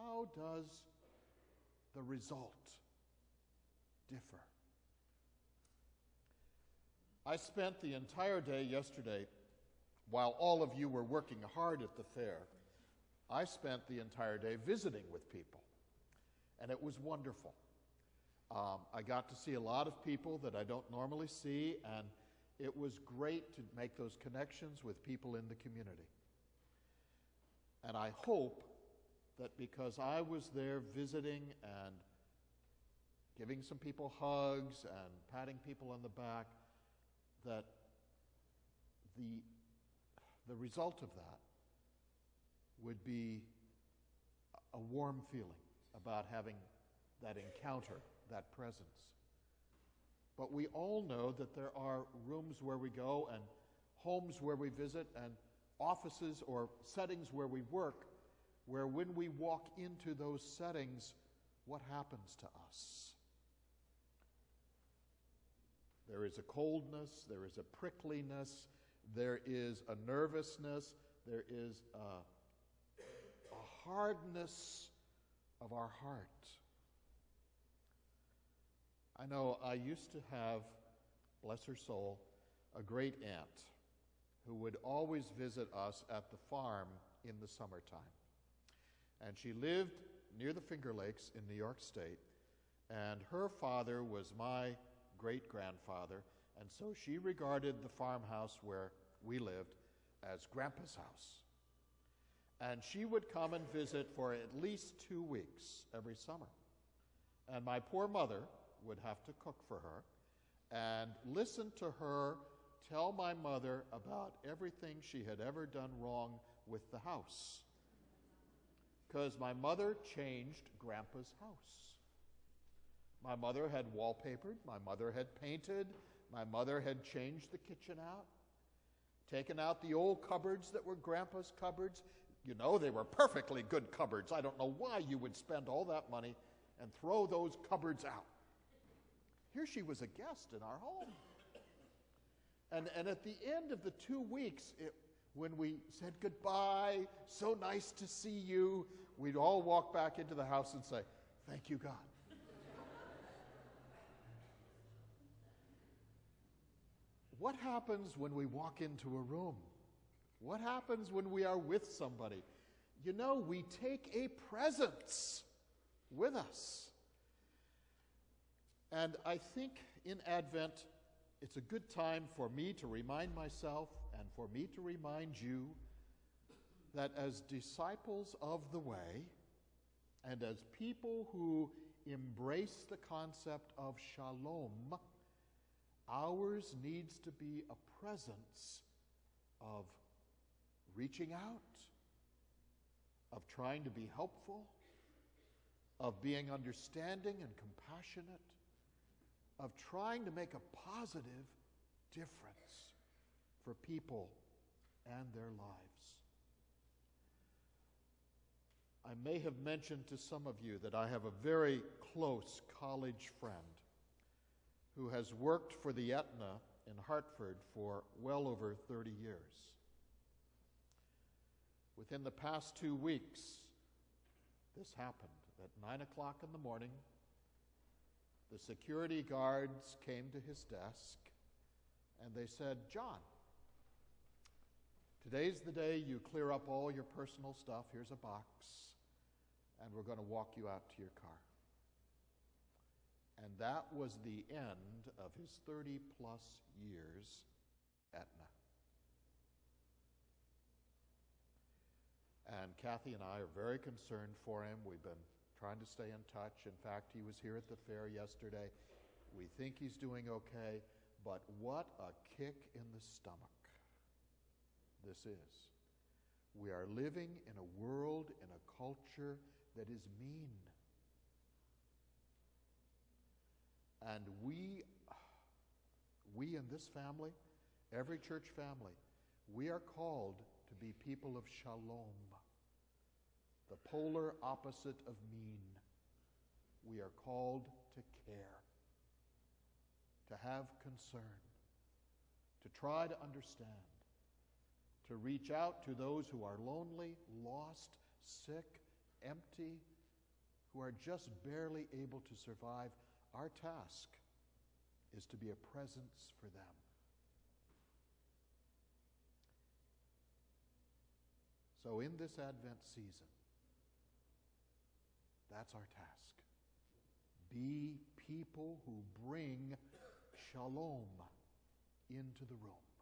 how does the result differ? I spent the entire day yesterday, while all of you were working hard at the fair, I spent the entire day visiting with people, and it was wonderful. I got to see a lot of people that I don't normally see, and it was great to make those connections with people in the community. And I hope that because I was there visiting and giving some people hugs and patting people on the back, that the result of that would be a warm feeling about having that encounter, that presence. But we all know that there are rooms where we go and homes where we visit and offices or settings where we work, where when we walk into those settings, what happens to us? There is a coldness, there is a prickliness, there is a nervousness, there is a hardness of our heart. I know I used to have, bless her soul, a great aunt who would always visit us at the farm in the summertime. And she lived near the Finger Lakes in New York State, and her father was my great-grandfather, and so she regarded the farmhouse where we lived as Grandpa's house. And she would come and visit for at least 2 weeks every summer. And my poor mother would have to cook for her and listen to her tell my mother about everything she had ever done wrong with the house. Because my mother changed Grandpa's house. My mother had wallpapered, my mother had painted, my mother had changed the kitchen out, taken out the old cupboards that were Grandpa's cupboards. You know, they were perfectly good cupboards. I don't know why you would spend all that money and throw those cupboards out. Here she was a guest in our home. And at the end of the 2 weeks, when we said goodbye, so nice to see you, we'd all walk back into the house and say, thank you, God. What happens when we walk into a room? What happens when we are with somebody? You know, we take a presence with us. And I think in Advent, it's a good time for me to remind myself and for me to remind you that as disciples of the way and as people who embrace the concept of shalom, ours needs to be a presence of reaching out, of trying to be helpful, of being understanding and compassionate, of trying to make a positive difference for people and their lives. I may have mentioned to some of you that I have a very close college friend who has worked for the Aetna in Hartford for well over 30 years. Within the past 2 weeks, this happened. At 9 o'clock in the morning, the security guards came to his desk and they said, John, today's the day you clear up all your personal stuff. Here's a box, and we're going to walk you out to your car. And that was the end of his 30-plus years at Aetna. And Kathy and I are very concerned for him. We've been trying to stay in touch. In fact, he was here at the fair yesterday. We think he's doing okay, but what a kick in the stomach this is. We are living in a world, in a culture that is mean. And we in this family, every church family, we are called to be people of shalom, the polar opposite of mean. We are called to care, to have concern, to try to understand, to reach out to those who are lonely, lost, sick, empty, who are just barely able to survive, our task is to be a presence for them. So in this Advent season, that's our task. Be people who bring shalom into the room.